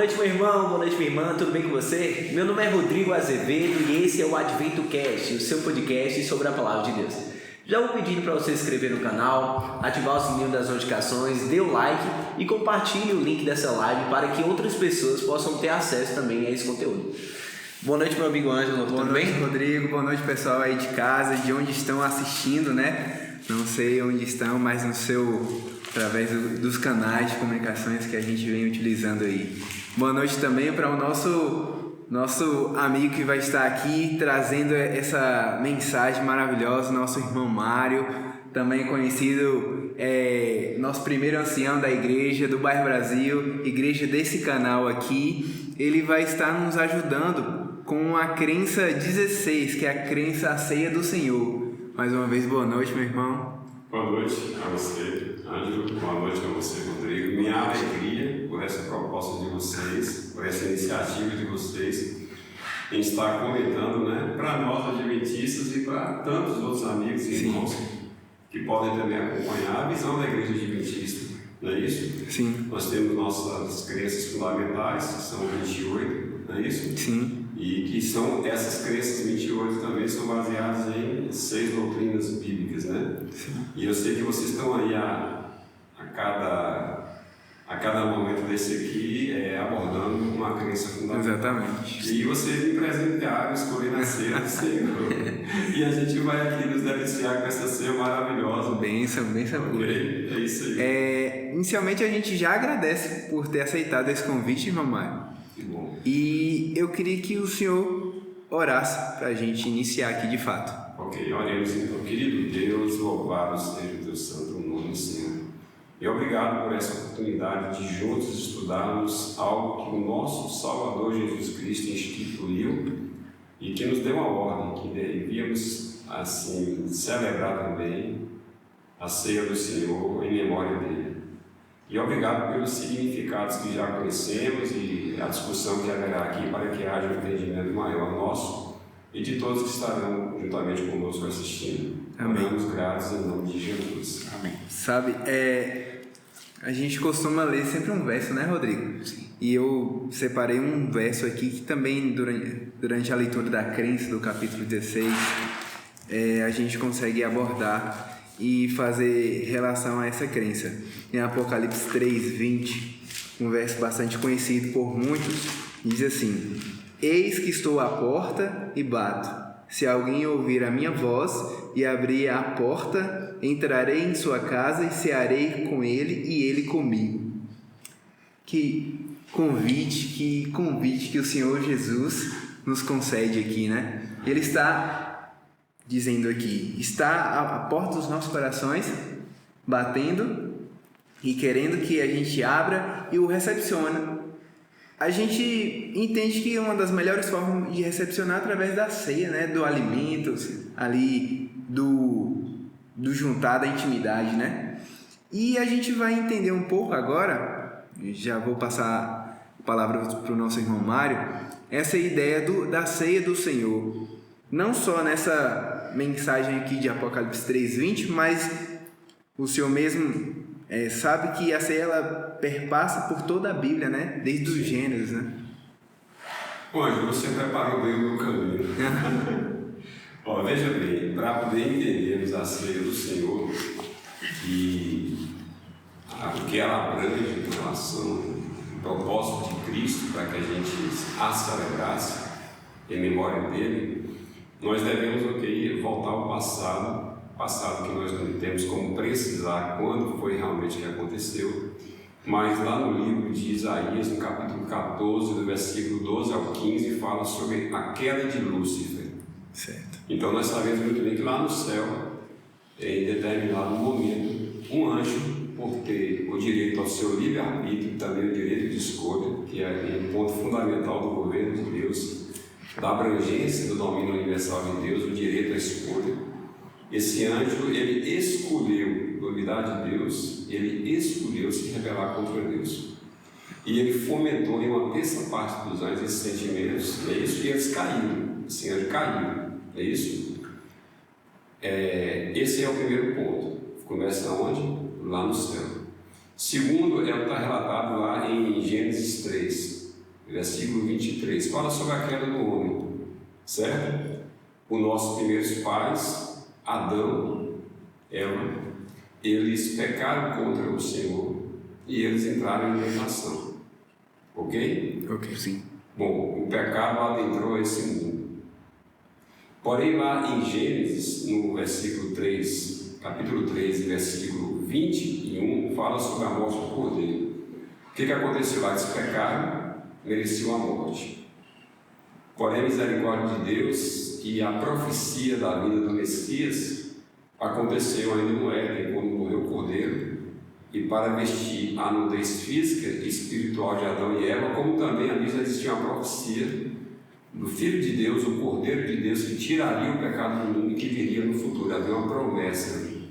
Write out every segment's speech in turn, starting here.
noite, meu irmão, boa noite, minha irmã, tudo bem com você? Meu nome é Rodrigo Azevedo e esse é o Advento Cast, o seu podcast sobre a Palavra de Deus. Já vou pedindo para você se inscrever no canal, ativar o sininho das notificações, dê o like e compartilhe o link dessa live para que outras pessoas possam ter acesso também a esse conteúdo. Boa noite, meu amigo Ângelo, tudo bem? Boa noite, Rodrigo, boa noite, pessoal aí de casa, de onde estão assistindo, né? Não sei onde estão, mas através dos canais de comunicações que a gente vem utilizando aí. Boa noite também para o nosso amigo que vai estar aqui trazendo essa mensagem maravilhosa, nosso irmão Mário, também conhecido, nosso primeiro ancião da igreja do Bairro Brasil, igreja desse canal aqui. Ele vai estar nos ajudando com a crença 16, que é a crença à ceia do Senhor. Mais uma vez, boa noite, meu irmão. Boa noite a você, Ângelo. Boa noite a você, Rodrigo. Minha alegria por essa proposta de vocês, por essa iniciativa de vocês em estar comentando, né, para nós adventistas e para tantos outros amigos e irmãos que podem também acompanhar a visão da igreja adventista, não é isso? Sim. Nós temos nossas crenças fundamentais, que são 28, não é isso? Sim. E que são essas crenças 28 também são baseadas em 6 doutrinas bíblicas, né? Sim. E eu sei que vocês estão aí a cada momento desse aqui abordando uma crença fundamental. Exatamente. E vocês me presentearam, escolheram a ceia do Senhor. E a gente vai aqui nos deliciar com essa ceia maravilhosa. Bênção pura. Okay? É isso aí. Inicialmente a gente já agradece por ter aceitado esse convite, irmão Mário. Que bom. E eu queria que o senhor orasse para a gente iniciar aqui de fato. Ok, oremos então. Querido Deus, louvado seja o teu santo nome, Senhor. E obrigado por essa oportunidade de juntos estudarmos algo que o nosso Salvador Jesus Cristo instituiu e que nos deu a ordem que devíamos, assim, celebrar também a ceia do Senhor em memória dele. E obrigado pelos significados que já conhecemos e a discussão que haverá aqui para que haja um entendimento maior nosso e de todos que estarão juntamente conosco assistindo. Amém. Oramos gratos em nome de Jesus. Amém. Sabe, a gente costuma ler sempre um verso, né, Rodrigo? Sim. E eu separei um verso aqui que também durante a leitura da crença do capítulo 16 a gente consegue abordar e fazer relação a essa crença. Em Apocalipse 3:20, um verso bastante conhecido por muitos, diz assim: Eis que estou à porta e bato. Se alguém ouvir a minha voz e abrir a porta, entrarei em sua casa e cearei com ele e ele comigo. Que convite que o Senhor Jesus nos concede aqui, né? Ele está dizendo aqui, está à porta dos nossos corações, batendo e querendo que a gente abra e o recepcione. A gente entende que uma das melhores formas de recepcionar é através da ceia, né? Do alimento, ali, do juntar, da intimidade, né? E a gente vai entender um pouco agora, já vou passar a palavra para o nosso irmão Mário, essa ideia da ceia do Senhor. Não só nessa mensagem aqui de Apocalipse 3:20, mas o Senhor mesmo sabe que a ceia ela perpassa por toda a Bíblia, né? Desde os Gênesis, né? Hoje você preparou bem o meu caminho. Veja bem, para poder entendermos a ceia do Senhor e o que ela abrange em relação ao propósito de Cristo para que a gente a celebrasse em memória dele, nós devemos voltar ao passado que nós não temos como precisar quando foi realmente que aconteceu, mas lá no livro de Isaías, no capítulo 14, do versículo 12 ao 15, fala sobre a queda de Lúcifer. Certo. Então nós sabemos muito bem que lá no céu, em determinado momento, um anjo, por ter o direito ao seu livre-arbítrio e também o direito de escolha, que é um ponto fundamental do governo de Deus, da abrangência do domínio universal de Deus, o direito à escolha, esse anjo, ele escolheu, novidade de Deus, ele escolheu se rebelar contra Deus. E ele fomentou em uma terça parte dos anjos esses sentimentos, é isso? E eles caíram, esse anjo caiu, é isso? Esse é o primeiro ponto. Começa onde? Lá no céu. Segundo, é o que está relatado lá em Gênesis 3. versículo 23, fala sobre a queda do homem, certo? Os nossos primeiros pais, Adão, Eva, eles pecaram contra o Senhor e eles entraram em tentação. Ok? Ok, sim. Bom, o pecado adentrou esse mundo. Porém, lá em Gênesis, no versículo 3, capítulo 3, versículo 21, fala sobre a morte do cordeiro. O que aconteceu lá? Eles pecaram, mereciam a morte. Porém, a misericórdia de Deus e a profecia da vinda do Messias aconteceu ainda no Éden, quando morreu o cordeiro, e para vestir a nudez física e espiritual de Adão e Eva, como também ali já existia uma profecia do Filho de Deus, o Cordeiro de Deus, que tiraria o pecado do mundo e que viria no futuro. Havia uma promessa ali.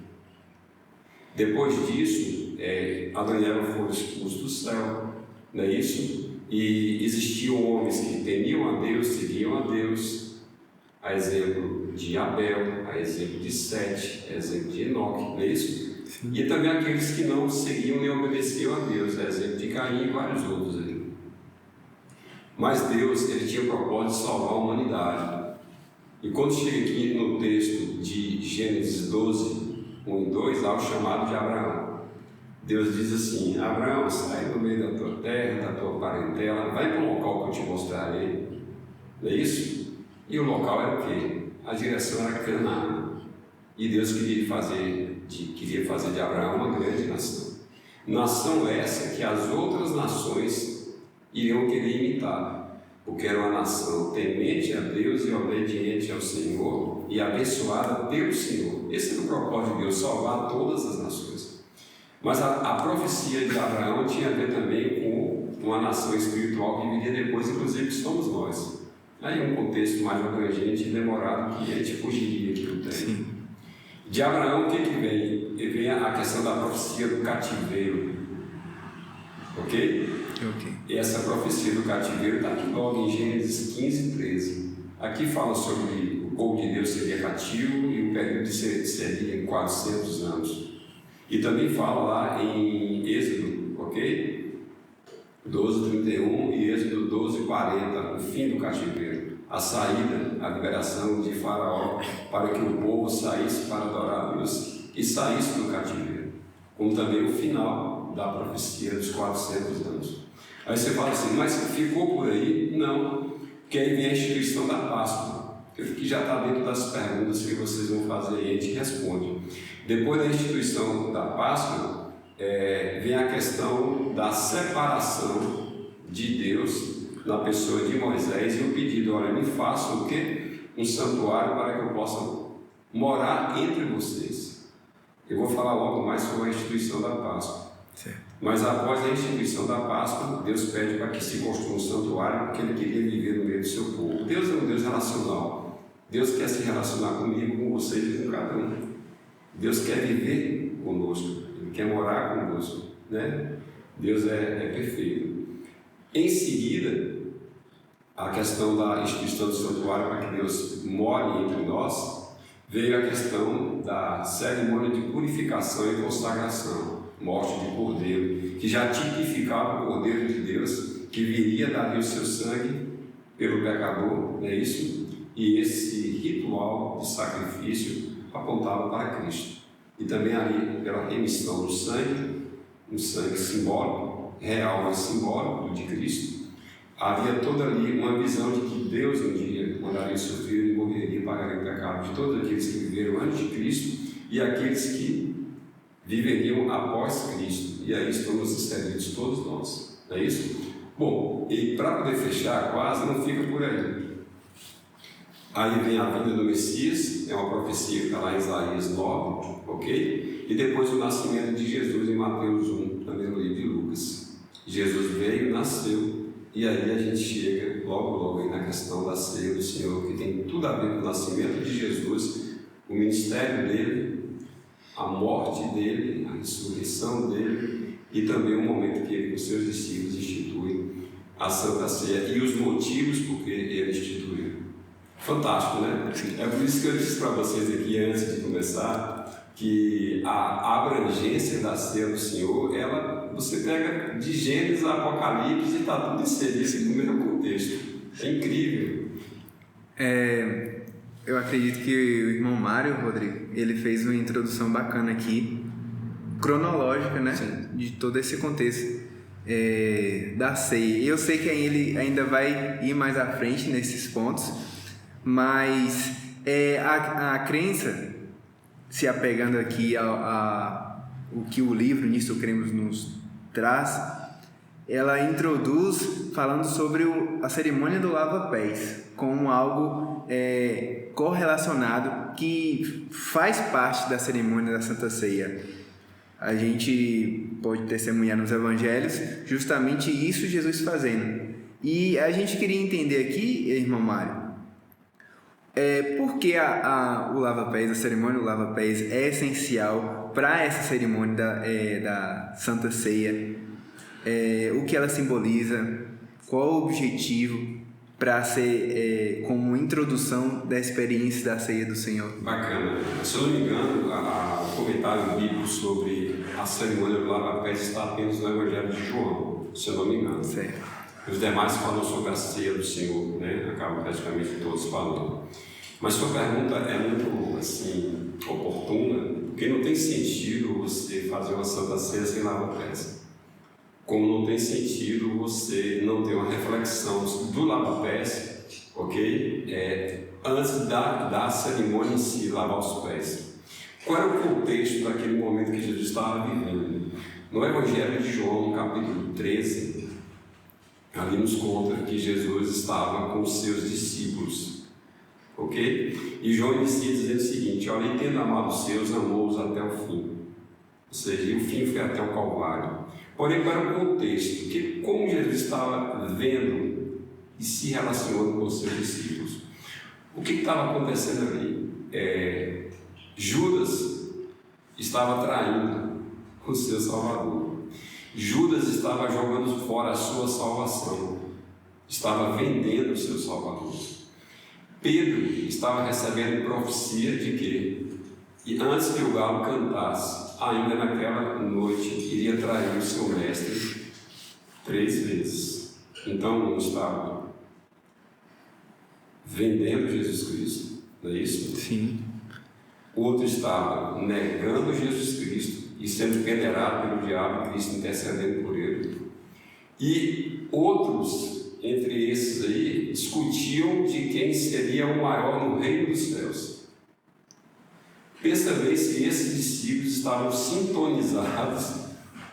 Depois disso, Adão e Eva foram expulsos do céu, não é isso? E existiam homens que temiam a Deus, seguiam a Deus, a exemplo de Abel, a exemplo de Sete, a exemplo de Enoque, não é isso? Sim. E também aqueles que não seguiam nem obedeciam a Deus, a exemplo de Caim e vários outros ali. Mas Deus, ele tinha o propósito de salvar a humanidade. E quando chega aqui no texto de Gênesis 12, 1 e 2, há o chamado de Abraão. Deus diz assim: Abraão, sai do meio da tua terra, da tua parentela, vai para um local que eu te mostrarei. Não é isso? E o local era o quê? A direção era Canaã. E Deus queria fazer de Abraão uma grande nação. Nação essa que as outras nações iriam querer imitar, porque era uma nação temente a Deus e obediente ao Senhor e abençoada pelo Senhor. Esse era o propósito de Deus, salvar todas as nações. Mas a profecia de Abraão tinha a ver também com uma nação espiritual que viria depois, inclusive que somos nós. Aí um contexto mais abrangente e demorado que a gente fugiria aqui do tempo. De Abraão, o que vem? Vem a questão da profecia do cativeiro. Ok? E essa profecia do cativeiro está aqui logo em Gênesis 15, 13. Aqui fala sobre o povo de Deus seria cativo e o período seria 400 anos. E também fala lá em Êxodo, ok? 12, 31 e Êxodo 12, 40, o fim do cativeiro. A saída, a liberação de Faraó para que o povo saísse para adorar a Deus e saísse do cativeiro. Como também o final da profecia dos 400 anos. Aí você fala assim, mas ficou por aí? Não, porque aí vem a instituição da Páscoa, que já está dentro das perguntas que vocês vão fazer e a gente responde. Depois da instituição da Páscoa, vem a questão da separação de Deus na pessoa de Moisés e o pedido, olha, me façam o quê? Um santuário para que eu possa morar entre vocês. Eu vou falar logo mais sobre a instituição da Páscoa. Certo. Mas após a instituição da Páscoa, Deus pede para que se construa um santuário, porque Ele queria viver no meio do seu povo. Deus é um Deus relacional. Deus quer se relacionar comigo, com vocês e com cada um. Deus quer viver conosco, Ele quer morar conosco, né? Deus é perfeito. Em seguida, a questão da instituição do santuário para que Deus more entre nós, veio a questão da cerimônia de purificação e consagração, morte de cordeiro, que já tipificava o cordeiro de Deus, que viria dar o seu sangue pelo pecador, não é isso? E esse ritual de sacrifício apontava para Cristo. E também ali, pela remissão do sangue, um sangue simbólico, real mas simbólico de Cristo, havia toda ali uma visão de que Deus um dia mandaria sofrer e morreria e pagaria o pecado de todos aqueles que viveram antes de Cristo e aqueles que viveriam após Cristo. E aí estamos inseridos todos nós, não é isso? Bom, e para poder fechar quase, não fica por aí. Aí vem a vinda do Messias, é uma profecia que está lá em Isaías 9, ok? E depois o nascimento de Jesus em Mateus 1, também no livro de Lucas. Jesus veio, nasceu, e aí a gente chega logo aí na questão da ceia do Senhor, que tem tudo a ver com o nascimento de Jesus, o ministério dele, a morte dele, a ressurreição dele, e também o momento que ele com seus discípulos institui a Santa Ceia e os motivos por que ele instituiu. Fantástico, né? É por isso que eu disse para vocês aqui antes de começar que a abrangência da ceia do Senhor, ela você pega de Gênesis a Apocalipse e está tudo inserido no mesmo contexto. É incrível. Eu acredito que o irmão Mário, Rodrigo, ele fez uma introdução bacana aqui, cronológica, né? Sim. De todo esse contexto da ceia. Eu sei que ele ainda vai ir mais à frente nesses pontos, mas a crença, se apegando aqui o que o livro Nisto Cremos nos traz, ela introduz falando sobre a cerimônia do lava-pés como algo correlacionado que faz parte da cerimônia da Santa Ceia. A gente pode testemunhar nos evangelhos justamente isso Jesus fazendo. E a gente queria entender aqui, irmão Mário, por que o lava-pés, a cerimônia do lava-pés é essencial para essa cerimônia da Santa Ceia, o que ela simboliza, qual o objetivo para ser como introdução da experiência da ceia do Senhor. Bacana. Se eu não me engano, o comentário bíblico sobre a cerimônia do lava-pés está apenas no Evangelho de João, se eu não me engano. Certo. Os demais falam sobre a ceia do Senhor, né? Acabam praticamente todos falando. Mas sua pergunta é muito assim, oportuna, porque não tem sentido você fazer uma Santa Ceia sem lava-pés. Como não tem sentido você não ter uma reflexão do lava-pés, ok? Antes da cerimônia em si, lavar os pés. Qual era o contexto daquele momento que Jesus estava vivendo? No Evangelho de João, no capítulo 13, ali nos conta que Jesus estava com os seus discípulos, ok? E João inicia dizendo o seguinte: olha, e tendo amado os seus, amou-os até o fim. Ou seja, o fim foi até o Calvário. Porém, qual era o contexto? Que como Jesus estava vendo e se relacionando com os seus discípulos, o que estava acontecendo ali? Judas estava traindo o seu Salvador. Judas estava jogando fora a sua salvação, estava vendendo o seu Salvador. Pedro estava recebendo profecia de que, e antes que o galo cantasse, ainda naquela noite iria trair o seu mestre 3 vezes. Então um estava vendendo Jesus Cristo, não é isso? Sim. O outro estava negando Jesus Cristo e sendo peneirado pelo diabo, Cristo intercedendo por ele. E outros, entre esses aí, discutiam de quem seria o maior no reino dos céus. Pensa bem se esses discípulos estavam sintonizados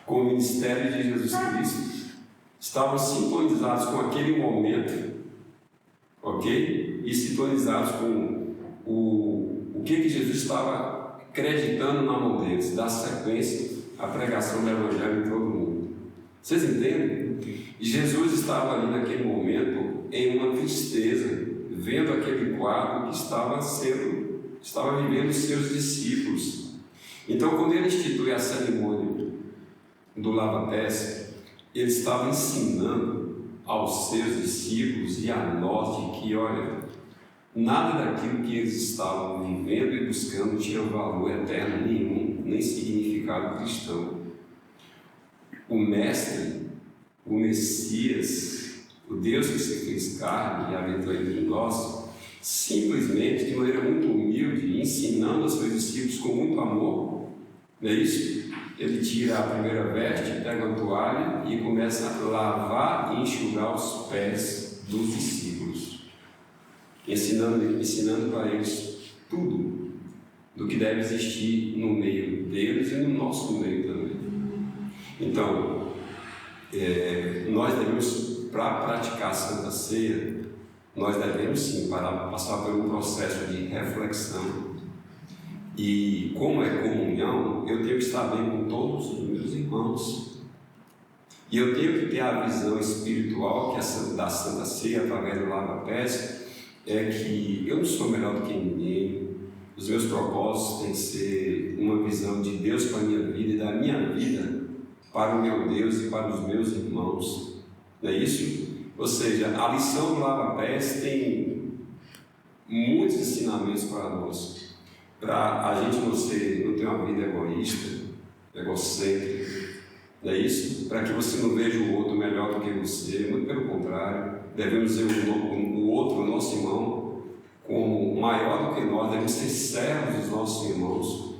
com o ministério de Jesus Cristo, estavam sintonizados com aquele momento, ok? E sintonizados com o que Jesus estava acreditando na mão deles, dar sequência à pregação do Evangelho em todo mundo. Vocês entendem? E Jesus estava ali naquele momento em uma tristeza, vendo aquele quadro que estava vivendo os seus discípulos. Então, quando ele institui a cerimônia do lava-pés, ele estava ensinando aos seus discípulos e a nós de que, olha, nada daquilo que eles estavam vivendo e buscando tinha valor eterno nenhum, nem significado cristão. O Mestre, o Messias, o Deus que se fez carne e habitou entre nós, simplesmente, de maneira muito humilde, ensinando aos seus discípulos com muito amor, não é isso? Ele tira a primeira veste, pega uma toalha e começa a lavar e enxugar os pés dos discípulos, ensinando para eles tudo do que deve existir no meio deles e no nosso meio também. Então, nós devemos, para praticar a Santa Ceia, nós devemos sim passar por um processo de reflexão. E como é comunhão, eu tenho que estar bem com todos os meus irmãos. E eu tenho que ter a visão espiritual da Santa Ceia, através do lava-pés, que eu não sou melhor do que ninguém. Os meus propósitos têm que ser uma visão de Deus para a minha vida e da minha vida para o meu Deus e para os meus irmãos. Não é isso? Ou seja, a lição do lava-pés tem muitos ensinamentos para nós. Para a gente não ter uma vida egoísta, egocêntrica, não é isso? Para que você não veja o outro melhor do que você, muito pelo contrário, devemos ver o outro, o nosso irmão, como maior do que nós, devemos ser servos dos nossos irmãos,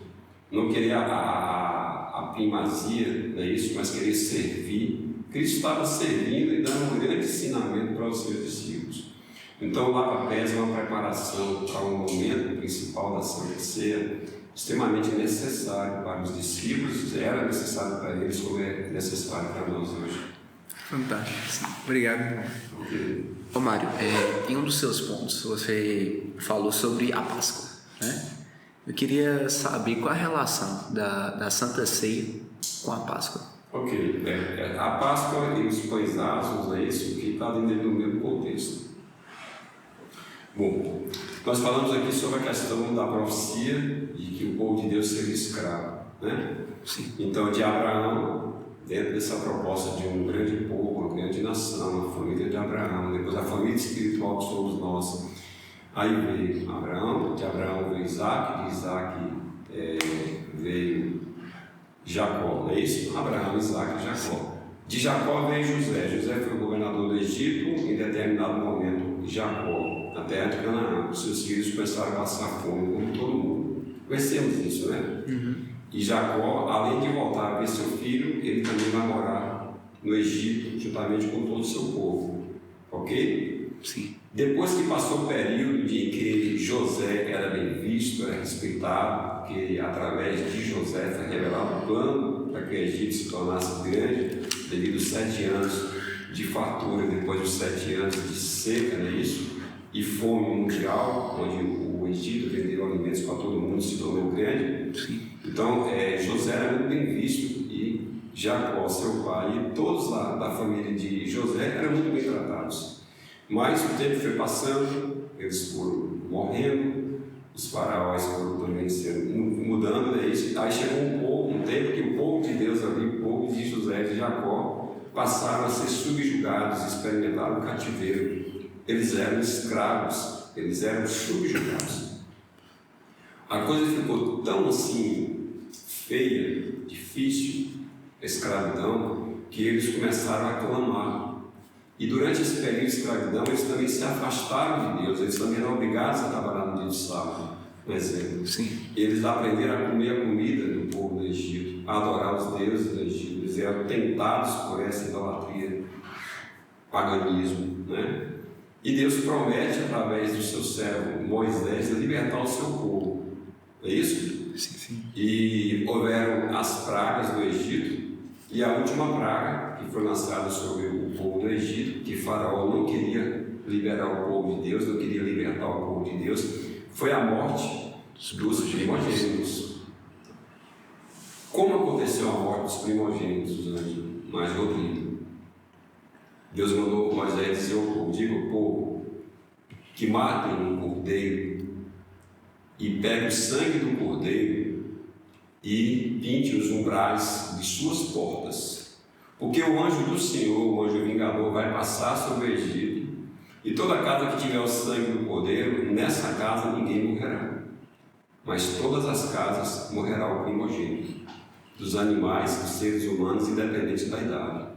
não querer a primazia, não é isso? Mas querer servir. Cristo estava servindo e dando um grande ensinamento para os seus discípulos. Então, o Lava Pés é uma preparação para o momento principal da Santa Ceia, extremamente necessário para os discípulos, era necessário para eles, como é necessário para nós hoje. Fantástico. Obrigado, irmão. Ô Mário, em um dos seus pontos você falou sobre a Páscoa, né? Eu queria saber qual a relação da Santa Ceia com a Páscoa. Ok, a Páscoa e os pães asmos, é isso que está dentro do mesmo contexto. Bom, nós falamos aqui sobre a questão da profecia de que o povo de Deus seria escravo, né? Sim. Então, de Abraão, dentro dessa proposta de um grande povo, uma grande nação, a família de Abraão, depois a família espiritual que somos nós. Aí veio Abraão, de Abraão veio Isaac, de Isaac veio Jacó, não é isso? Abraão, Isaac e Jacó. De Jacó veio José. José foi o governador do Egito, em determinado momento, Jacó, na terra de Canaã. Os seus filhos começaram a passar fome, como todo mundo. Conhecemos isso, né? E Jacó, além de voltar a ver seu filho, ele também vai morar no Egito, juntamente com todo o seu povo. Ok? Sim. Depois que passou o período de que José era bem visto, era respeitado, porque através de José foi revelado o plano para que o Egito se tornasse grande, devido aos 7 anos de fartura, depois dos 7 anos de seca, não é isso? E fome mundial, onde o Egito vendeu alimentos para todo mundo, se tornou grande. Sim. Então, José era muito bem visto e Jacó, seu pai, e todos lá da família de José eram muito bem tratados. Mas o tempo foi passando, eles foram morrendo, os faraós foram também mudando, né? Aí chegou um tempo que o povo de Deus ali, o povo de José e de Jacó, passaram a ser subjugados, experimentaram o cativeiro. Eles eram escravos, eles eram subjugados. A coisa ficou tão assim, feia, difícil, a escravidão, que eles começaram a clamar. E durante esse período de escravidão, eles também se afastaram de Deus, eles também eram obrigados a trabalhar no dia de sábado, por exemplo. Sim. Eles aprenderam a comer a comida do povo do Egito, a adorar os deuses do Egito, eles eram tentados por essa idolatria, paganismo, né? E Deus promete, através do seu servo Moisés, libertar o seu povo, não é isso? Sim, sim. E houveram as pragas do Egito, e a última praga que foi lançada sobre o povo do Egito, que Faraó não queria liberar o povo de Deus, não queria libertar o povo de Deus, foi a morte dos primogênitos. Como aconteceu a morte dos primogênitos, mais Rodrigo? Deus mandou Moisés dizer ao povo, diga ao povo que matem um cordeiro e peguem o sangue do cordeiro e pinte os umbrais de suas portas, porque o anjo do Senhor, o anjo vingador, vai passar sobre o Egito, e toda casa que tiver o sangue do cordeiro, nessa casa ninguém morrerá, mas todas as casas morrerá o primogênito, dos animais, dos seres humanos, independente da idade.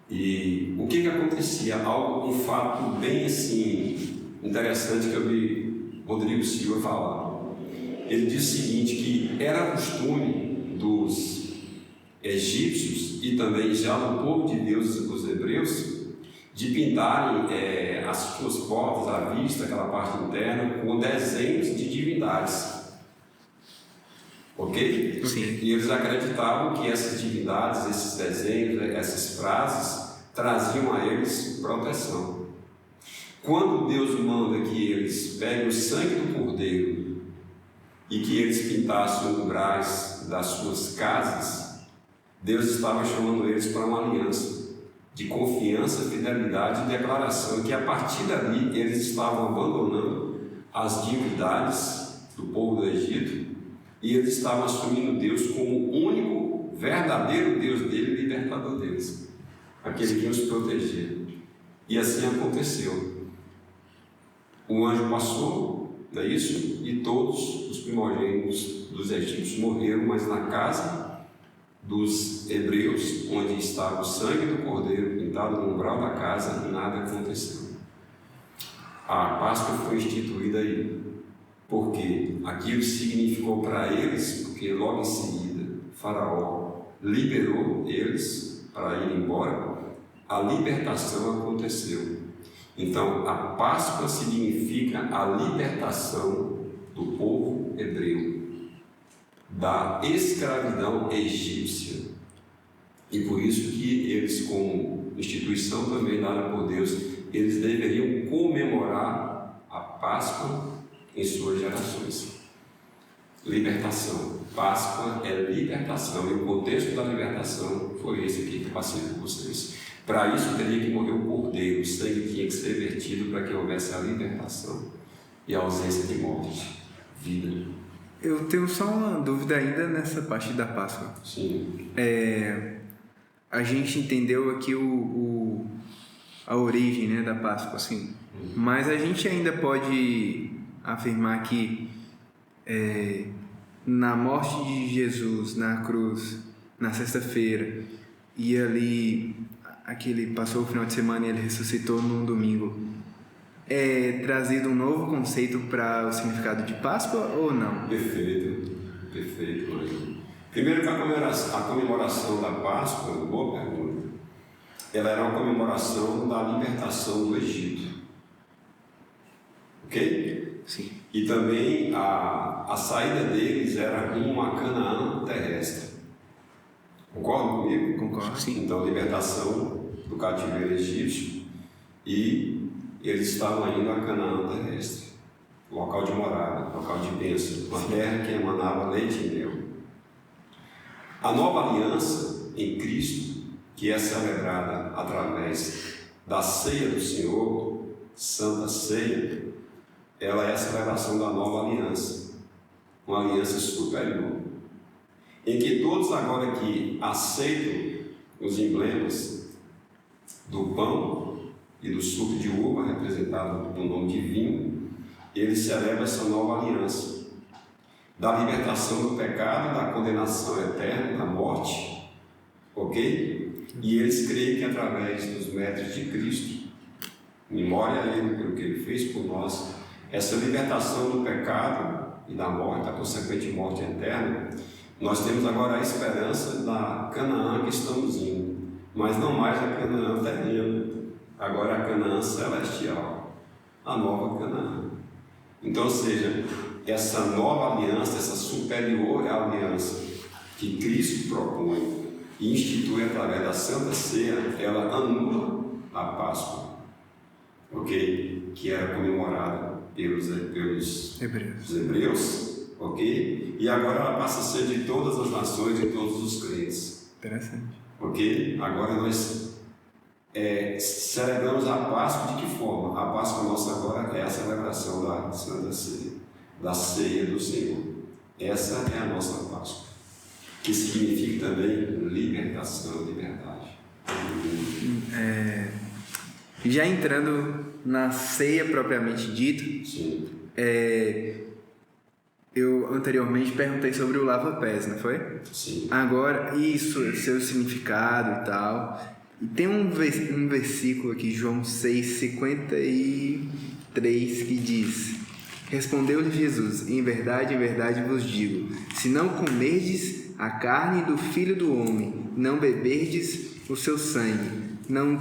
E o que acontecia? Um fato bem assim interessante que eu vi Rodrigo Silva falar. Ele diz o seguinte, que era costume dos egípcios e também já do povo de Deus, os hebreus, de pintarem as suas portas à vista, aquela parte interna, com desenhos de divindades. Ok? Sim. E eles acreditavam que essas divindades, esses desenhos, essas frases, traziam a eles proteção. Quando Deus manda que eles peguem o sangue do cordeiro e que eles pintassem os umbrais das suas casas, Deus estava chamando eles para uma aliança de confiança, fidelidade e declaração, que a partir dali eles estavam abandonando as divindades do povo do Egito e eles estavam assumindo Deus como o único, verdadeiro Deus dele e libertador deles, aquele que os protegia. E assim aconteceu. O anjo passou, não é isso? E todos os primogênitos dos egípcios morreram, mas na casa dos hebreus, onde estava o sangue do cordeiro pintado no umbral da casa, nada aconteceu. A Páscoa foi instituída aí, porque aquilo significou para eles, porque logo em seguida Faraó liberou eles para ir embora, a libertação aconteceu. Então, a Páscoa significa a libertação do povo hebreu da escravidão egípcia. E por isso que eles, como instituição também dada por Deus, eles deveriam comemorar a Páscoa em suas gerações. Libertação. Páscoa é libertação, e o contexto da libertação foi esse aqui que eu passei com vocês. Para isso teria que morrer o cordeiro, o sangue tinha que ser vertido para que houvesse a libertação e a ausência de morte, vida. Eu tenho só uma dúvida ainda nessa parte da Páscoa. Sim. A gente entendeu aqui a origem, né, da Páscoa, assim. Mas a gente ainda pode afirmar que na morte de Jesus na cruz, na sexta-feira, e ali passou o final de semana e ele ressuscitou no domingo, trazido um novo conceito para o significado de Páscoa ou não? Perfeito. Primeiro que a comemoração da Páscoa, boa pergunta, ela era uma comemoração da libertação do Egito. Ok? Sim. E também a saída deles era rumo a Canaã terrestre. Concorda comigo? Concordo, sim. Então, libertação do cativeiro egípcio, e eles estavam indo a Canaã terrestre, local de morada, local de bênção, uma terra que emanava leite e mel. A nova aliança em Cristo, que é celebrada através da ceia do Senhor, Santa Ceia, ela é a celebração da nova aliança, uma aliança superior, em que todos agora que aceitam os emblemas do pão e do suco de uva, representado no nome de vinho, eles celebram essa nova aliança, da libertação do pecado, da condenação eterna, da morte, ok? E eles creem que através dos méritos de Cristo, memória a Ele pelo que Ele fez por nós, essa libertação do pecado e da morte, da consequente morte eterna, nós temos agora a esperança da Canaã que estamos indo, mas não mais a Canaã terrena, agora a Canaã celestial, a nova Canaã. Então, ou seja, essa nova aliança, essa superior aliança que Cristo propõe e institui através da Santa Ceia, ela anula a Páscoa, ok? Que era comemorada pelos hebreus, ok? E agora ela passa a ser de todas as nações e todos os crentes. Interessante. Ok? Agora nós celebramos a Páscoa de que forma? A Páscoa nossa agora é a celebração da Santa Ceia, da ceia do Senhor. Essa é a nossa Páscoa, que significa também libertação, liberdade. Já entrando na ceia propriamente dito, Sim. Eu anteriormente perguntei sobre o lava-pés, não foi? Sim. Agora, isso, seu significado e tal. E tem um versículo aqui, João 6:53, que diz: Respondeu-lhe Jesus: em verdade vos digo, se não comerdes a carne do Filho do Homem, não beberdes o seu sangue, não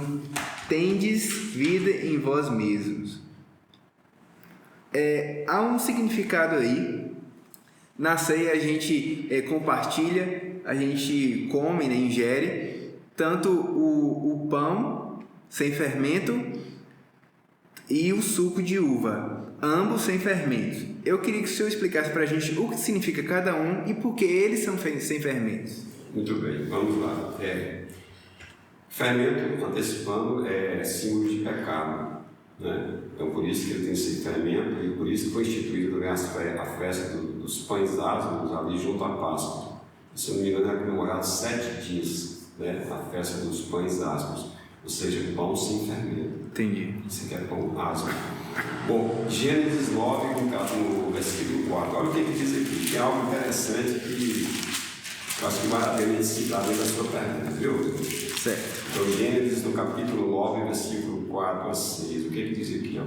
tendes vida em vós mesmos. Há um significado aí. Na ceia a gente compartilha, a gente come, né, ingere tanto o pão sem fermento e o suco de uva, ambos sem fermentos. Eu queria que o senhor explicasse para a gente o que significa cada um e por que eles são sem fermentos. Muito bem, vamos lá. Fermento, antecipando, é símbolo de pecado, né? Então, por isso que ele tem esse fermento, e por isso que foi instituído a festa dos pães ázimos ali junto à Páscoa. Se eu não me engano, é comemorado 7 dias, né? A festa dos pães ázimos, ou seja, pão sem fermento. Entendi. Isso aqui é pão ázimo. Bom, Gênesis 9, no versículo 4. Olha o que ele diz aqui, que é algo interessante que Acho que vale a pena citar dentro da sua pergunta, viu? Certo. Então, Gênesis, no capítulo 9, versículo 4 a 6. O que ele diz aqui? Ó?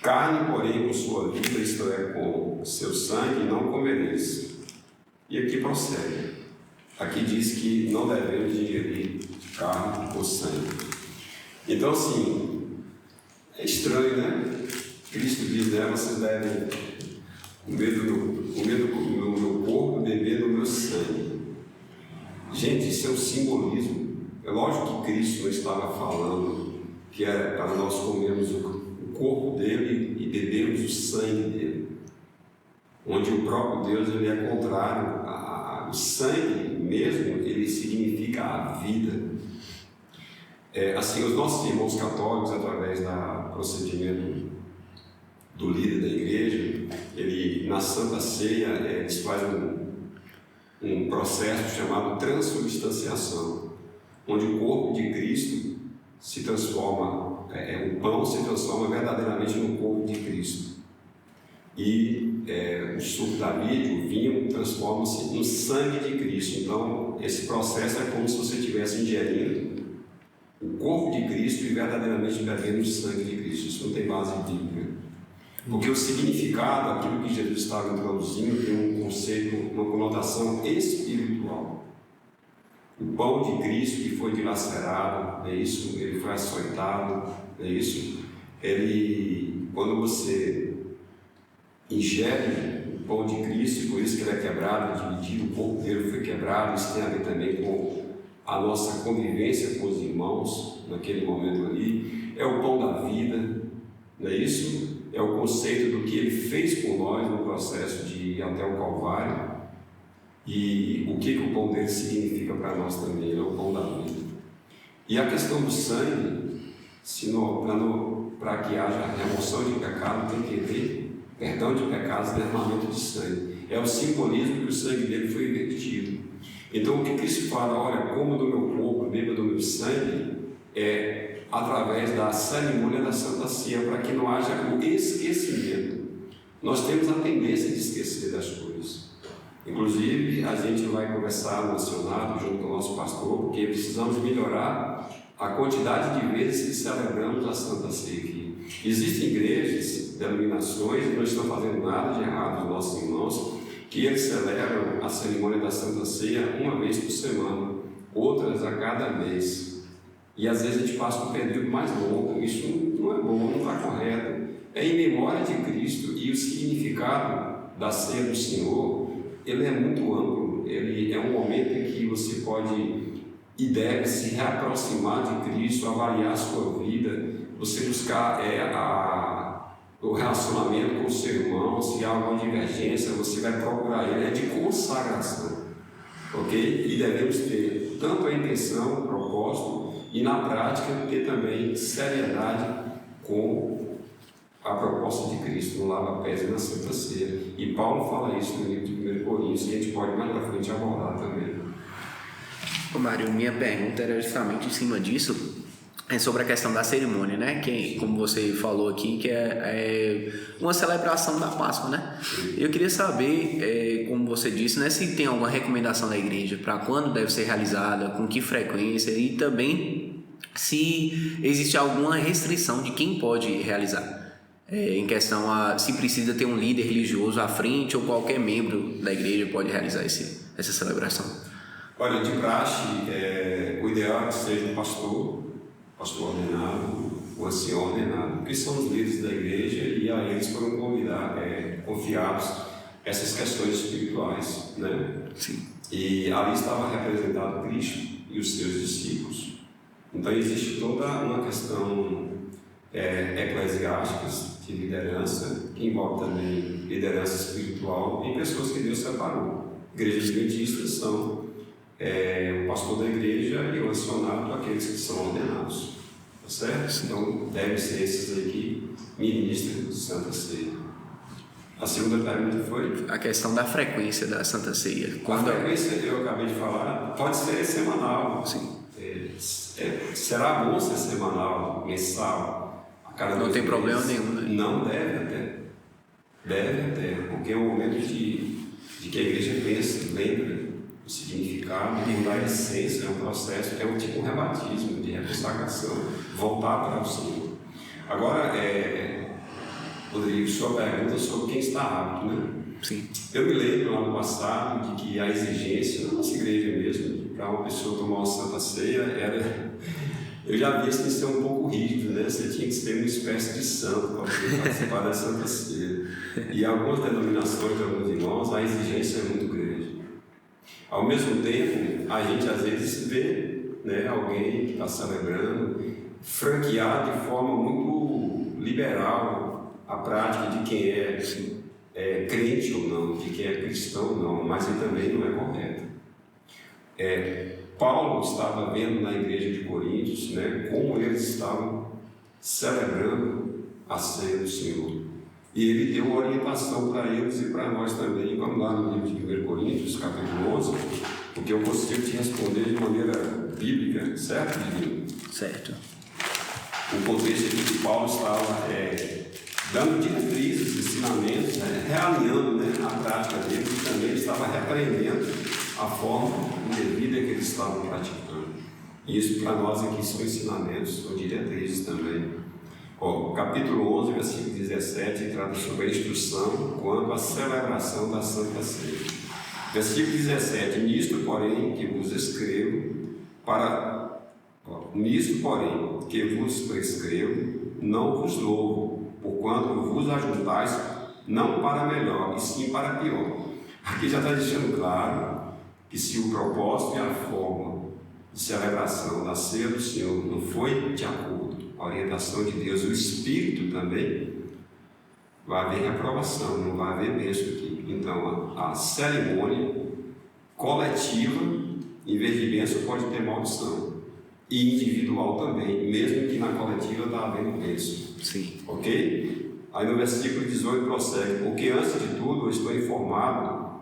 Carne, porém, com sua vida, isto é, com seu sangue, não comereis. E aqui prossegue. Aqui diz que não devemos ingerir carne ou sangue. Então, assim, é estranho, né? Cristo diz, né? Vocês devem comer do meu corpo, beber do meu sangue. Gente, isso é um simbolismo. É lógico que Cristo não estava falando que era para nós comermos o corpo dele e bebermos o sangue dele. Onde o próprio Deus ele é contrário. O sangue mesmo, ele significa a vida. Assim, os nossos irmãos católicos, através do procedimento do líder da igreja, ele, na Santa Ceia, eles fazem um processo chamado transubstanciação, onde o corpo de Cristo se transforma, o pão se transforma verdadeiramente no corpo de Cristo. E o suco da vide, o vinho, transforma-se no sangue de Cristo. Então, esse processo é como se você estivesse ingerindo o corpo de Cristo e verdadeiramente bebendo o sangue de Cristo. Isso não tem base bíblica. Porque o significado, aquilo que Jesus estava introduzindo, tem um conceito, uma conotação espiritual. O pão de Cristo que foi dilacerado, ele foi açoitado, quando você ingere o pão de Cristo, e por isso que ele é quebrado, dividido, o corpo dele foi quebrado. Isso tem a ver também com a nossa convivência com os irmãos naquele momento ali. É o pão da vida, não é isso? É o conceito do que ele fez por nós no processo de ir até o Calvário, e o que o pão dele significa para nós também. Ele é o pão da vida. E a questão do sangue, para que haja remoção de pecado, tem que ter perdão de pecados, derramamento de sangue. É o simbolismo que o sangue dele foi vertido. Então, o que Cristo fala, olha, coma do meu corpo, beba do meu sangue, é através da cerimônia da Santa Ceia, para que não haja o esquecimento. Nós temos a tendência de esquecer das coisas. Inclusive, a gente vai conversar no acionado junto com o nosso pastor, porque precisamos melhorar a quantidade de vezes que celebramos a Santa Ceia aqui. Existem igrejas, denominações, que não estão fazendo nada de errado, os nossos irmãos, que eles celebram a cerimônia da Santa Ceia uma vez por semana, outras a cada mês. E às vezes a gente passa um período mais longo. Isso não é bom, não está correto. É em memória de Cristo, e o significado da ceia do Senhor, ele é muito amplo. Ele é um momento em que você pode e deve se reaproximar de Cristo, avaliar a sua vida, você buscar o relacionamento com o seu irmão. Se há alguma divergência, você vai procurar ele. É de consagração, ok? E devemos ter tanto a intenção, o propósito, e na prática ter também seriedade com a proposta de Cristo no lava-pés e na Santa Ceia. E Paulo fala isso no livro de 1 Coríntios, e a gente pode mais para frente abordar também. Mário, minha pergunta era justamente em cima disso, sobre a questão da cerimônia, né? Que, como você falou aqui, que é uma celebração da Páscoa, né? Eu queria saber, como você disse, né, se tem alguma recomendação da igreja para quando deve ser realizada, com que frequência, e também se existe alguma restrição de quem pode realizar, em questão a se precisa ter um líder religioso à frente ou qualquer membro da igreja pode realizar essa celebração. Olha, de praxe, o ideal é que seja um pastor ordenado, o ancião ordenado, que são os líderes da igreja, e a eles foram confiados essas questões espirituais, né? Sim. E ali estava representado Cristo e os seus discípulos. Então existe toda uma questão eclesiástica de liderança, que envolve também liderança espiritual e pessoas que Deus separou. Igrejas adventistas são o pastor da igreja e o acionado, aqueles que são ordenados, tá certo? Então devem ser esses aí que ministram Santa Ceia. A segunda pergunta foi? A questão da frequência da Santa Ceia. A frequência, eu acabei de falar, pode ser semanal. Sim. Será bom ser semanal, mensal, a cada 2 meses. Não tem problema nenhum, né? Não, deve até, porque é um momento de que a igreja pensa, lembra o significado, mudar a essência, é um processo, é um tipo de rebatismo, de reconsagração, voltar para o Senhor. Agora, Rodrigo, sua pergunta sobre quem está apto, né? Sim. Eu me lembro lá no passado de que a exigência, na nossa igreja mesmo, para uma pessoa tomar uma Santa Ceia, era... Eu já vi isso de ser um pouco rígido, né? Você tinha que ser uma espécie de santo para poder participar da Santa Ceia. E em algumas denominações, alguns irmãos, a exigência é muito grande. Ao mesmo tempo, a gente às vezes vê, né, alguém que está celebrando franquear de forma muito liberal a prática de quem é crente ou não, de quem é cristão ou não, mas ele também não é correto. Paulo estava vendo na igreja de Coríntios, né, como eles estavam celebrando a ceia do Senhor. E ele deu uma orientação para eles e para nós também. Vamos lá no livro de 1 Coríntios, capítulo 11, porque eu consigo te responder de maneira bíblica, certo, Divino? Certo. O contexto aqui que Paulo estava dando diretrizes, ensinamentos, realinhando, né, a prática dele, e também estava repreendendo a forma indevida que eles estavam praticando. E isso para nós aqui são ensinamentos, são diretrizes também. Capítulo 11, versículo 17, trata sobre a instrução quanto à celebração da Santa Ceia. Versículo 17, nisto, porém, que vos prescrevo, não vos louvo, porquanto vos ajuntais não para melhor, e sim para pior. Aqui já está deixando claro que se o propósito e a forma de celebração da ceia do Senhor não foi de acordo com a orientação de Deus, o Espírito também, vai haver reprovação, não vai haver bênção aqui. Então, a cerimônia coletiva, em vez de bênção, pode ter maldição. E individual também, mesmo que na coletiva está havendo bênção. Sim. Ok? Aí no versículo 18 prossegue: porque antes de tudo eu estou informado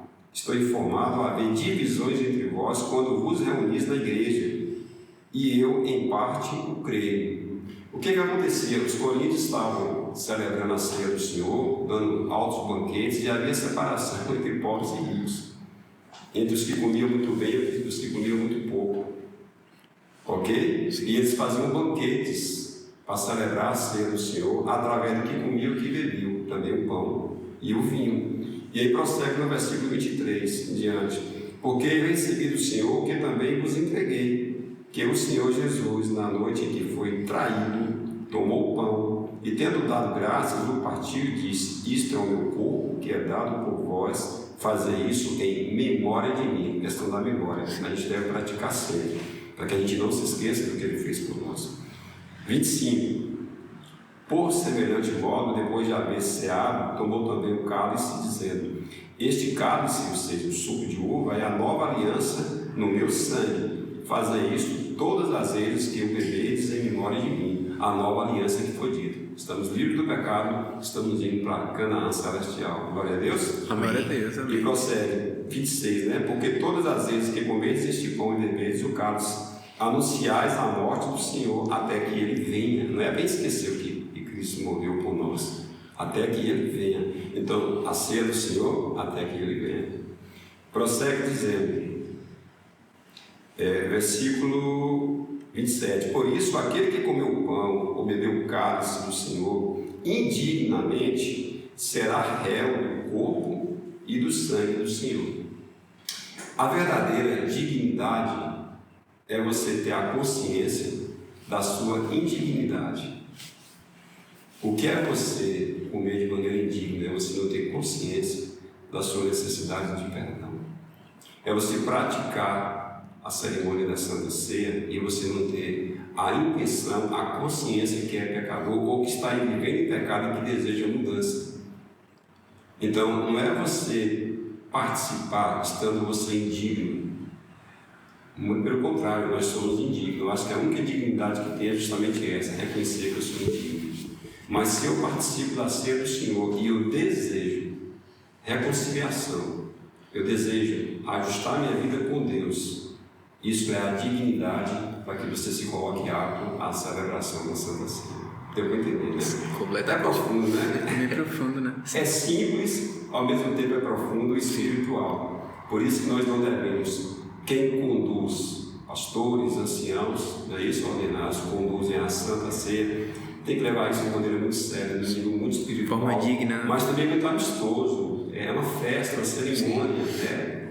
a haver divisões entre vós quando vos reunis na igreja, e eu em parte o creio. O que acontecia? Os coríntios estavam celebrando a ceia do Senhor, dando altos banquetes, e havia separação entre pobres e ricos, entre os que comiam muito bem e os que comiam muito pouco. Ok? E eles faziam banquetes para celebrar a ceia do Senhor através do que comia e o que bebia, também o pão e o vinho. E aí prossegue no versículo 23 em diante: porque eu recebi do Senhor que também vos entreguei, que o Senhor Jesus, na noite em que foi traído, tomou o pão e, tendo dado graças, o partiu e disse: isto é o meu corpo, que é dado por vós, fazer isso em memória de mim. Questão da memória, a gente deve praticar sempre, para que a gente não se esqueça do que ele fez por nós. 25. Por semelhante modo, depois de haver ceado, tomou também o cálice, dizendo: este cálice, ou seja, o suco de uva, é a nova aliança no meu sangue. Fazei isto todas as vezes que o bebedes em memória de mim. A nova aliança que foi dita. Estamos livres do pecado, estamos indo para Canaã celestial. Glória a Deus. Amém. Glória a Deus, amém. E prossegue, 26, né? Porque todas as vezes que comedes este pão e bebedes o cálice, anunciais a morte do Senhor até que ele venha. Não é bem esquecer que Cristo morreu por nós, até que ele venha. Então, a ceia do Senhor, até que ele venha. Prossegue dizendo, versículo 27, por isso, aquele que comeu o pão ou bebeu o cálice do Senhor indignamente será réu do corpo e do sangue do Senhor. A verdadeira dignidade é você ter a consciência da sua indignidade. O que é você comer de maneira indigna? É você não ter consciência da sua necessidade de perdão. É você praticar a cerimônia da Santa Ceia e você não ter a intenção, a consciência que é pecador ou que está vivendo em pecado e que deseja mudança. Então, não é você participar estando você indigno. Muito pelo contrário, nós somos indignos. Eu acho que a única dignidade que tem é justamente essa, reconhecer que eu sou indigno. Mas se eu participo da ceia do Senhor e eu desejo reconciliação, eu desejo ajustar minha vida com Deus, isso é a dignidade para que você se coloque apto à celebração da Santa Ceia. Deu para entender, né? Completamente. É profundo, né? É meio profundo, né? É simples, ao mesmo tempo é profundo e espiritual. Por isso que nós não devemos, quem conduz, pastores, anciãos, não é isso, ordenados, conduzem a Santa Ceia, tem que levar isso de maneira muito séria, de nível muito espiritual, forma digna, mas também muito amistoso. É uma festa, uma cerimônia,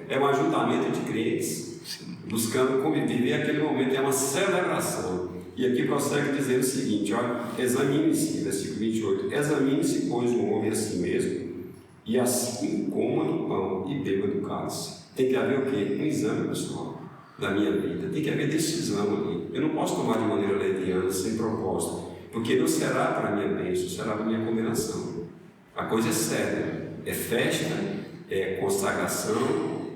é um ajuntamento de crentes, buscando conviver, e aquele momento é uma celebração. E aqui prossegue dizendo o seguinte, olha, examine-se, versículo 28, examine-se, pois, o homem a si mesmo, e assim coma do pão e beba do cálice. Tem que haver o quê? Um exame, pessoal, da minha vida. Tem que haver decisão ali. Eu não posso tomar de maneira leviana, sem propósito, porque não será para a minha bênção, será para a minha condenação. A coisa é séria. É festa, é consagração,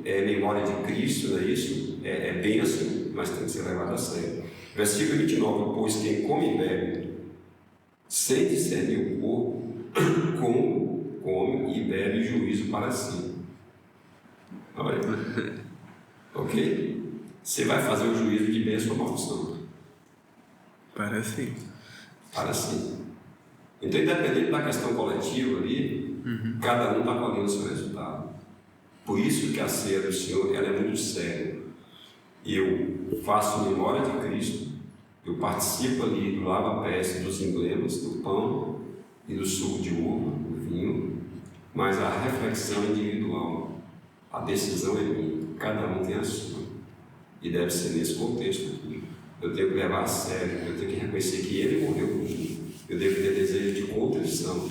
é memória de Cristo, não é isso? É bênção, mas tem que ser levado a sério. Versículo 29, pois quem come e bebe, sem discernir o corpo, come e bebe juízo para si. Olha, ok? Você vai fazer o juízo de bênção ou maldição? Para si. Para si. Então, independente da questão coletiva ali, cada um está colhendo o seu resultado. Por isso que a ceia do Senhor ela é muito séria. Eu faço memória de Cristo, eu participo ali do lava-pés, dos emblemas, do pão e do suco de uva, do vinho, mas a reflexão é individual, a decisão é minha, cada um tem a sua, e deve ser nesse contexto aqui. Eu tenho que levar a sério, eu tenho que reconhecer que Ele morreu por mim, eu devo ter desejo de contrição,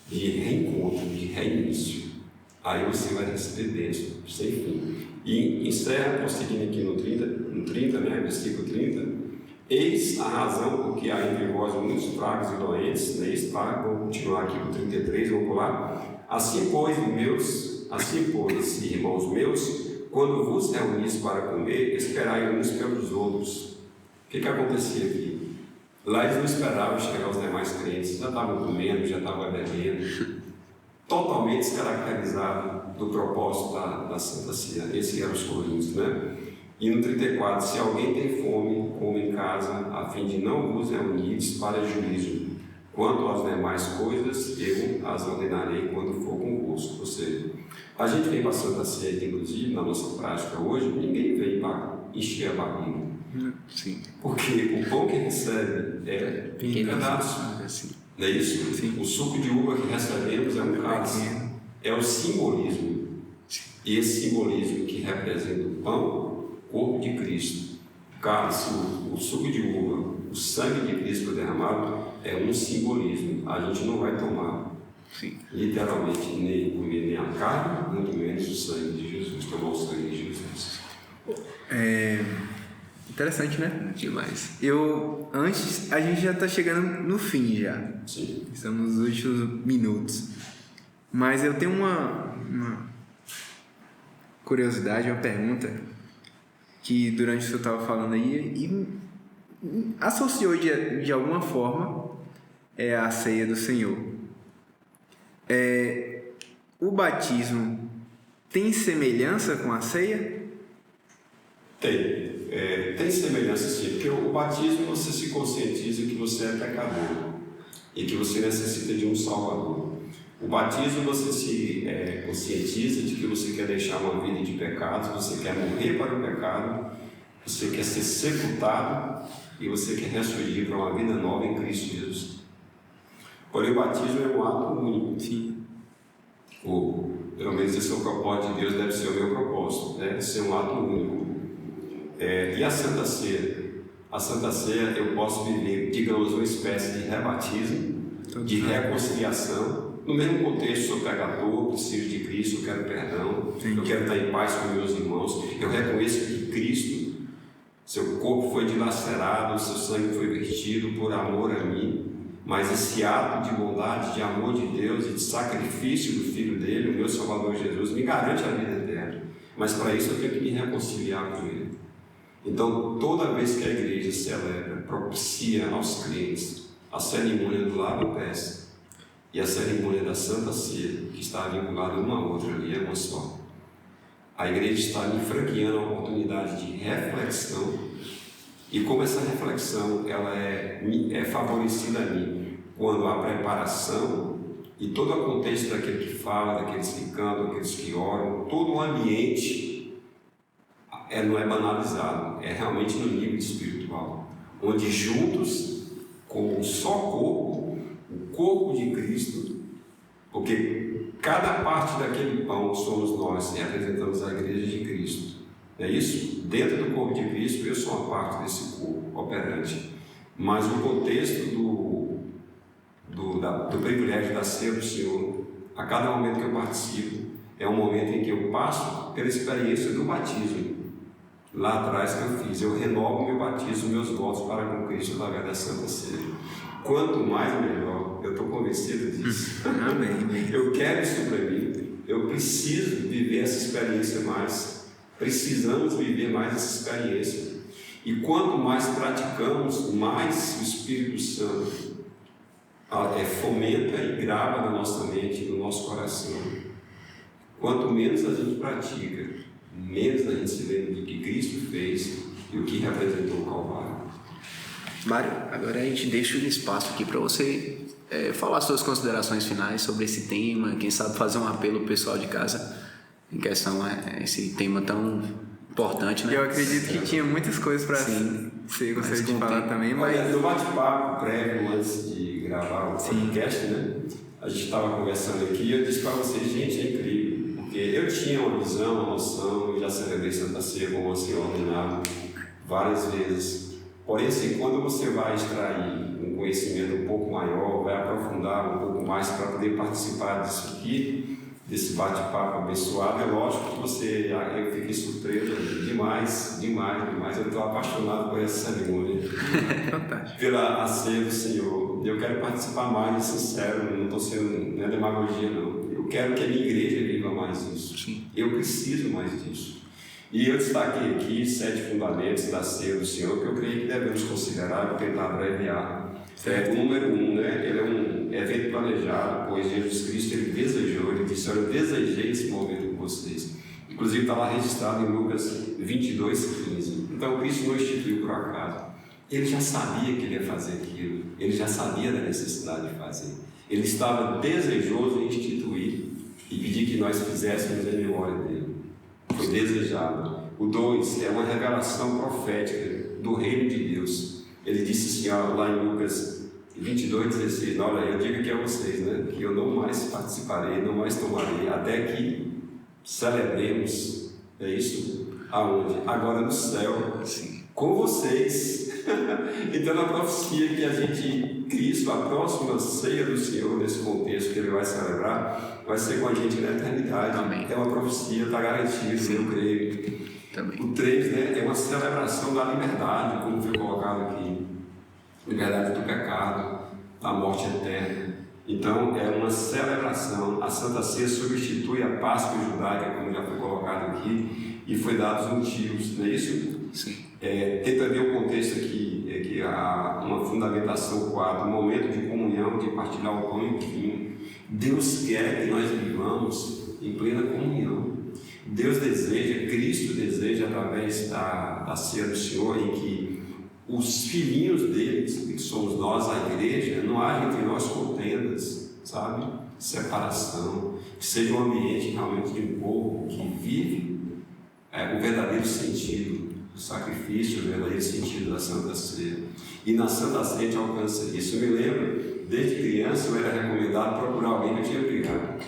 de reencontro, de reinício. Aí você vai receber bênção, sem fim. E encerra, prosseguindo aqui no 30, né, versículo 30. Eis a razão porque há entre vós muitos fracos e doentes, né, está, vamos continuar aqui no 33, vamos pular. Assim, pois, irmãos meus, quando vos reunis para comer, esperai uns pelos outros. O que acontecia aqui? Lá eles não esperavam chegar os demais crentes, já estavam comendo, já estavam bebendo, totalmente descaracterizado do propósito da Santa Ceia. Esse eram os coríntios, né? E no 34, se alguém tem fome, come em casa, a fim de não vos reunires para juízo. Quanto às demais coisas, eu as ordenarei quando for convosco. Ou seja, a gente vem para a Santa Ceia, inclusive, na nossa prática hoje, ninguém vem para encher a barriga. Sim. Porque o pão que recebe é pedaço. Não é isso? Sim. O suco de uva que recebemos é um cálice. É o simbolismo. E esse simbolismo que representa o pão, corpo de Cristo, o cálice, o suco de uva, o sangue de Cristo derramado, é um simbolismo. A gente não vai tomar, literalmente, nem comer nem a carne, muito menos o sangue de Jesus, tomar o sangue de Jesus. Interessante, né? Demais. A gente já está chegando no fim já. Sim. Estamos nos últimos minutos. Mas eu tenho uma curiosidade, uma pergunta que durante o que eu estava falando aí e associou de alguma forma a ceia do Senhor. O batismo tem semelhança com a ceia? Tem semelhança sim, porque o batismo você se conscientiza que você é pecador e que você necessita de um Salvador. O batismo você se conscientiza de que você quer deixar uma vida de pecados, você quer morrer para o pecado, você quer ser sepultado e você quer ressurgir para uma vida nova em Cristo Jesus. Porém, o batismo é um ato único. Sim. Ou, pelo menos esse é o propósito de Deus, deve ser o meu propósito, deve ser um ato único. E a Santa Ceia? A Santa Ceia eu posso viver, digamos, uma espécie de rebatismo, de reconciliação. No mesmo contexto, sou pecador, preciso de Cristo, eu quero perdão, eu quero estar em paz com meus irmãos, eu reconheço que Cristo, seu corpo foi dilacerado, seu sangue foi vertido por amor a mim, mas esse ato de bondade, de amor de Deus e de sacrifício do Filho dele, o meu Salvador Jesus, me garante a vida eterna, mas para isso eu tenho que me reconciliar com Ele. Então, toda vez que a igreja celebra, propicia aos crentes a cerimônia do lava-pés, e a cerimônia da Santa Ceia, que está vinculada uma a outra ali, é uma só. A igreja está me franqueando a oportunidade de reflexão, e como essa reflexão ela é favorecida a mim, quando a preparação e todo o contexto daquele que fala, daqueles que cantam, daqueles que oram, todo o ambiente não é banalizado, é realmente no nível espiritual, onde juntos, como um só corpo, o corpo de Cristo, porque cada parte daquele pão somos nós, e representamos a igreja de Cristo. É isso? Dentro do corpo de Cristo, eu sou uma parte desse corpo operante. Mas o contexto do privilégio da ceia do Senhor, a cada momento que eu participo, é um momento em que eu passo pela experiência do batismo. Lá atrás que eu fiz, eu renovo meu batismo, meus votos para com Cristo através da Santa Ceia. Quanto mais, melhor. Eu estou convencido disso. Amém. Eu quero isso para mim. Eu preciso viver essa experiência mais. Precisamos viver mais essa experiência. E quanto mais praticamos, mais o Espírito Santo fomenta e grava na nossa mente, no nosso coração. Quanto menos a gente pratica, menos a gente se lembra do que Cristo fez e o que representou o Calvário. Mário, agora a gente deixa um espaço aqui para você falar suas considerações finais sobre esse tema, quem sabe fazer um apelo ao pessoal de casa em questão a esse tema tão importante, né? Eu acredito que tinha muitas coisas para você gostaria de falar também, mas... Olha, no bate-papo prévio, antes de gravar o podcast, né? A gente estava conversando aqui e eu disse para vocês, gente, é incrível, porque eu tinha uma visão, uma noção, eu já celebrei Santa Ceia como uma senhora ordenada várias vezes. Porém, assim, quando você vai extrair um conhecimento um pouco maior, vai aprofundar um pouco mais para poder participar disso aqui, desse bate-papo abençoado, é lógico que eu fiquei surpreso demais. Eu estou apaixonado por essa cerimônia, pela ceia do Senhor. Eu quero participar mais, sincero, não estou sendo demagogia, não. Eu quero que a minha igreja viva mais isso. Sim. Eu preciso mais disso. E eu destaquei aqui 7 fundamentos da ceia do Senhor que eu creio que devemos considerar, vou tentar abreviar. O número 1, né? Ele é um evento planejado, pois Jesus Cristo ele desejou, ele disse: eu desejei esse momento com vocês. Inclusive está lá registrado em Lucas 22:15. Então Cristo não instituiu por acaso. Ele já sabia que ele ia fazer aquilo, ele já sabia da necessidade de fazer. Ele estava desejoso em instituir e pedir que nós fizéssemos em memória dele. Foi desejado. O 2 é uma revelação profética do reino de Deus. Ele disse assim, lá em Lucas 22:16, olha, eu digo aqui a vocês, né, que eu não mais participarei, não mais tomarei, até que celebremos, é isso? Aonde? Agora no céu, com vocês. Então, na profecia que Cristo, a próxima ceia do Senhor, nesse contexto que ele vai celebrar, vai ser com a gente na eternidade. Amém. É uma profecia, está garantido, eu creio. Também. O 3, né, é uma celebração da liberdade, como foi colocado aqui. Liberdade do pecado, da morte eterna. Então, é uma celebração. A Santa Ceia substitui a Páscoa judaica, como já foi colocado aqui, e foi dado os motivos, não é isso? Sim. Tem também o contexto aqui, que há uma fundamentação 4, um momento de comunhão, de partilhar o pão e o vinho. Deus quer que nós vivamos em plena comunhão. Deus deseja, Cristo deseja, através da ceia do Senhor, em que os filhinhos dele, que somos nós, a igreja, não haja entre nós contendas, sabe? Separação, que seja um ambiente realmente de um povo que vive o verdadeiro sentido do sacrifício, o verdadeiro sentido da Santa Ceia. E na Santa Ceia a gente alcança isso. Eu me lembro, desde criança eu era recomendado procurar alguém que eu tinha brigado.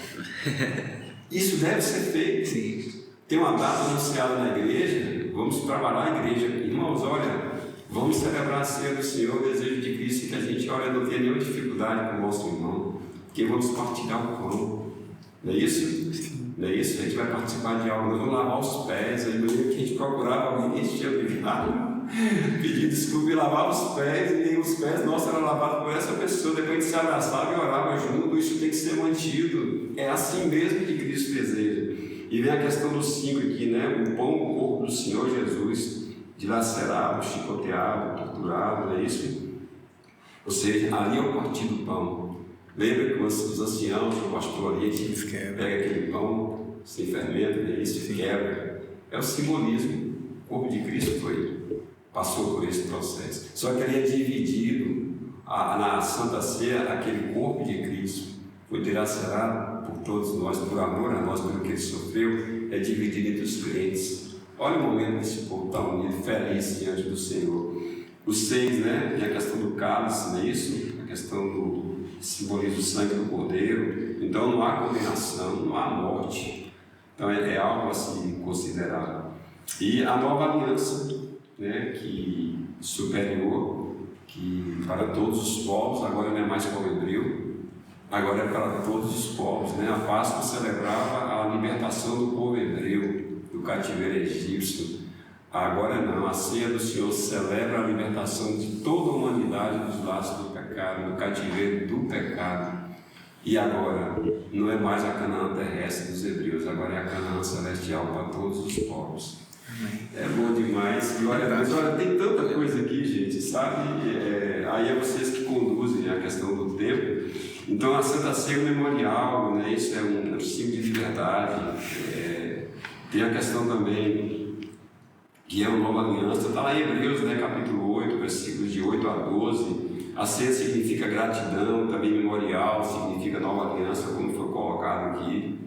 Isso deve ser feito. Sim. Tem uma data anunciada na igreja, vamos trabalhar a igreja. Irmãos, olha, vamos celebrar a ceia do Senhor, o desejo de Cristo, que a gente, olha, não tenha nenhuma dificuldade com o nosso irmão, porque vamos partilhar o pão. Não é isso? Sim. Não é isso? A gente vai participar de algo, nós vamos lavar os pés. Aí eu lembro que a gente procurava alguém que tinha brigado, pedir desculpa e lavar os pés, e os pés nossos eram lavados por essa pessoa, depois a gente se abraçava e orava junto. Isso tem que ser mantido. É assim mesmo que Cristo deseja. E vem a questão do 5 aqui, né? O pão, o corpo do Senhor Jesus, dilacerado, chicoteado, torturado, não é isso? Ou seja, ali é o partir do pão. Lembra que os anciãos, o pastor ali, pega aquele pão sem fermento, não é isso? Quebra. É o simbolismo. O corpo de Cristo passou por esse processo. Só que ali é dividido na Santa Ceia aquele corpo de Cristo. foi dilacerado por todos nós, por amor a nós, pelo que ele sofreu, é dividido entre os crentes. Olha o momento desse povo está unido, feliz diante do Senhor. Os 6, né? Tem a questão do cálice, não é isso? A questão do simboliza o sangue do Cordeiro. Então não há condenação, não há morte. Então é algo a se considerar. E a nova aliança, né? Que superior, que para todos os povos, agora não é mais para o hebreu, agora é para todos os povos, né? A Páscoa celebrava a libertação do povo hebreu do cativeiro egípcio. Agora não, a ceia do Senhor celebra a libertação de toda a humanidade dos laços do pecado, do cativeiro do pecado. E agora não é mais a Canaã terrestre dos hebreus, agora é a Canaã celestial para todos os povos. É bom demais. E olha, tem tanta coisa aqui, gente, sabe? Aí é vocês que conduzem a questão do tempo. Então a Santa Ceia Memorial, né? Isso é um símbolo de liberdade. Tem a questão também que é uma nova aliança, está lá em Hebreus, né, capítulo 8, versículos de 8 a 12. A ceia significa gratidão, também memorial, significa nova aliança, como foi colocado aqui.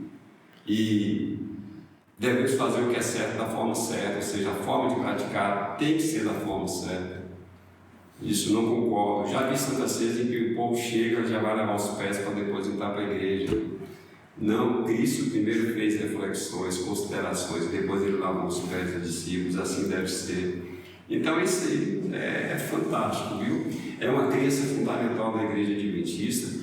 E devemos fazer o que é certo da forma certa, ou seja, a forma de praticar tem que ser da forma certa. Isso não concordo. Já vi Santa Ceia em que o povo chega, já vai lavar os pés para depois entrar para a igreja. Não, Cristo primeiro fez reflexões, considerações, e depois ele lavou os pés dos discípulos, assim deve ser. Então isso aí é fantástico, viu? É uma crença fundamental da Igreja Adventista.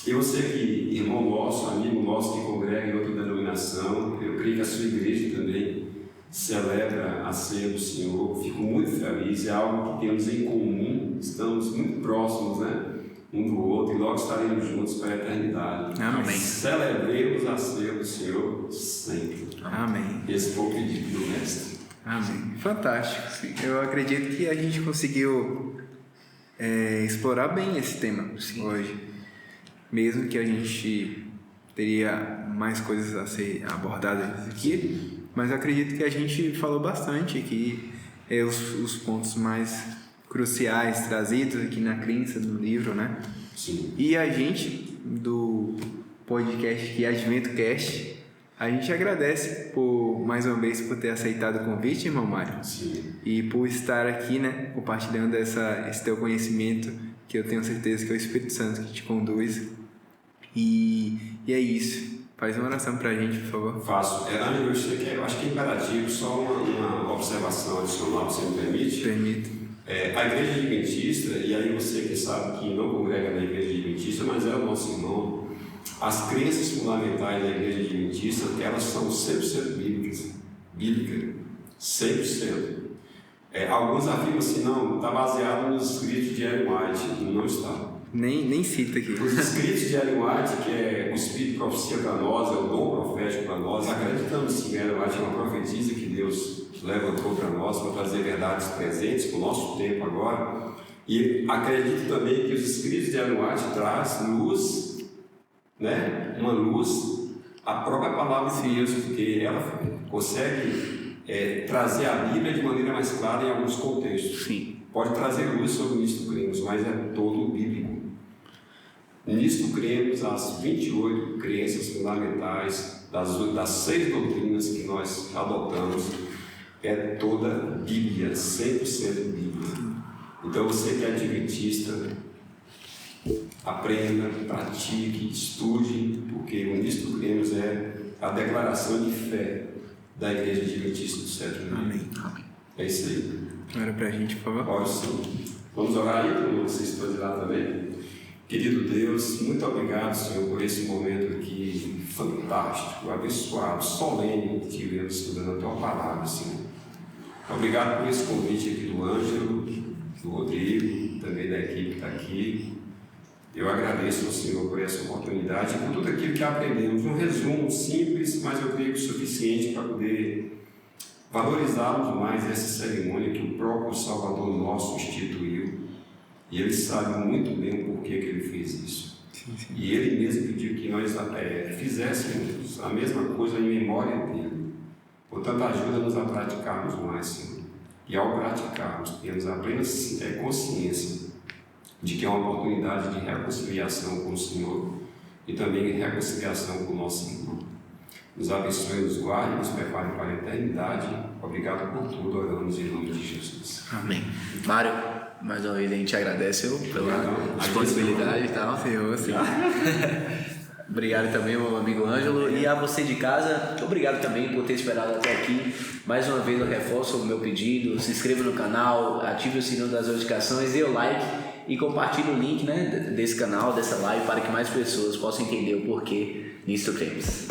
E você que, irmão nosso, amigo nosso que congrega em outra denominação, eu creio que a sua igreja também celebra a ceia do Senhor. Fico muito feliz, é algo que temos em comum, estamos muito próximos, né? Um do outro, e logo estaremos juntos para a eternidade. Amém. Celebremos a ceia do Senhor sempre. Amém. Esse foi o pedido do mestre. Amém. Fantástico. Sim. Eu acredito que a gente conseguiu explorar bem esse tema hoje. Mesmo que a gente teria mais coisas a ser abordadas aqui, mas eu acredito que a gente falou bastante aqui, os pontos mais cruciais trazidos aqui na crença do livro, né? Sim. E a gente do podcast que é Advento Cast, a gente agradece mais uma vez por ter aceitado o convite, irmão Mário. Sim. E por estar aqui, né, compartilhando esse teu conhecimento, que eu tenho certeza que é o Espírito Santo que te conduz. E é isso. Faz uma oração pra gente, por favor. Faço. Ângelo, eu acho que é imperativo, só uma observação adicional, você me permite? Permito. A Igreja Adventista, e aí você que sabe que não congrega na Igreja Adventista, mas é o nosso irmão, as crenças fundamentais da Igreja Adventista, elas são 100% bíblicas, 100%. Alguns afirmam assim, não, está baseado nos escritos de Ellen White, não está. Nem cita aqui. Os escritos de Ellen White, que é o Espírito de Profecia para nós, é o dom profético para nós, acreditamos sim que Ellen White é uma profetisa que Deus levantou para nós para trazer verdades presentes para o nosso tempo agora. E acredito também que os escritos de Ellen White trazem luz, né? Uma luz, a própria palavra de Deus, porque ela consegue trazer a Bíblia de maneira mais clara em alguns contextos. Sim. Pode trazer luz sobre nisto cremos, mas é todo bíblico. Nisto cremos as 28 crenças fundamentais das 6 doutrinas que nós adotamos. É toda Bíblia, 100% Bíblia. Então você que é adventista, aprenda, pratique, estude, porque o Nisto cremos é a declaração de fé da Igreja Adventista do sétimo dia. Amém. É isso aí. Ora pra gente, por favor. Ora sim. Vamos orar aí, como vocês podem lá também. Querido Deus, muito obrigado, Senhor, por esse momento aqui fantástico, abençoado, solene que tivemos estudando a Tua Palavra, Senhor. Obrigado por esse convite aqui do Ângelo, do Rodrigo, também da equipe que está aqui. Eu agradeço ao Senhor por essa oportunidade e por tudo aquilo que aprendemos. Um resumo simples, mas eu creio que suficiente para poder valorizarmos mais essa cerimônia que o próprio Salvador nosso instituiu. E Ele sabe muito bem o porquê que Ele fez isso. Sim. E Ele mesmo pediu que nós fizéssemos a mesma coisa em memória dEle. Portanto, ajuda-nos a praticarmos mais, Senhor. E ao praticarmos, temos a plena consciência de que é uma oportunidade de reconciliação com o Senhor e também reconciliação com o nosso irmão. Nos abençoe, nos guarde e nos prepare para a eternidade. Obrigado por tudo, oramos em nome de Jesus. Amém. Mário, mais uma vez a gente agradece pela disponibilidade e tal. Senhor. Obrigado também, meu amigo Ângelo. E a você de casa, obrigado também por ter esperado até aqui. Mais uma vez eu reforço o meu pedido. Se inscreva no canal, ative o sininho das notificações, dê o like e compartilhe o link, né, desse canal, dessa live, para que mais pessoas possam entender o porquê nisto cremos.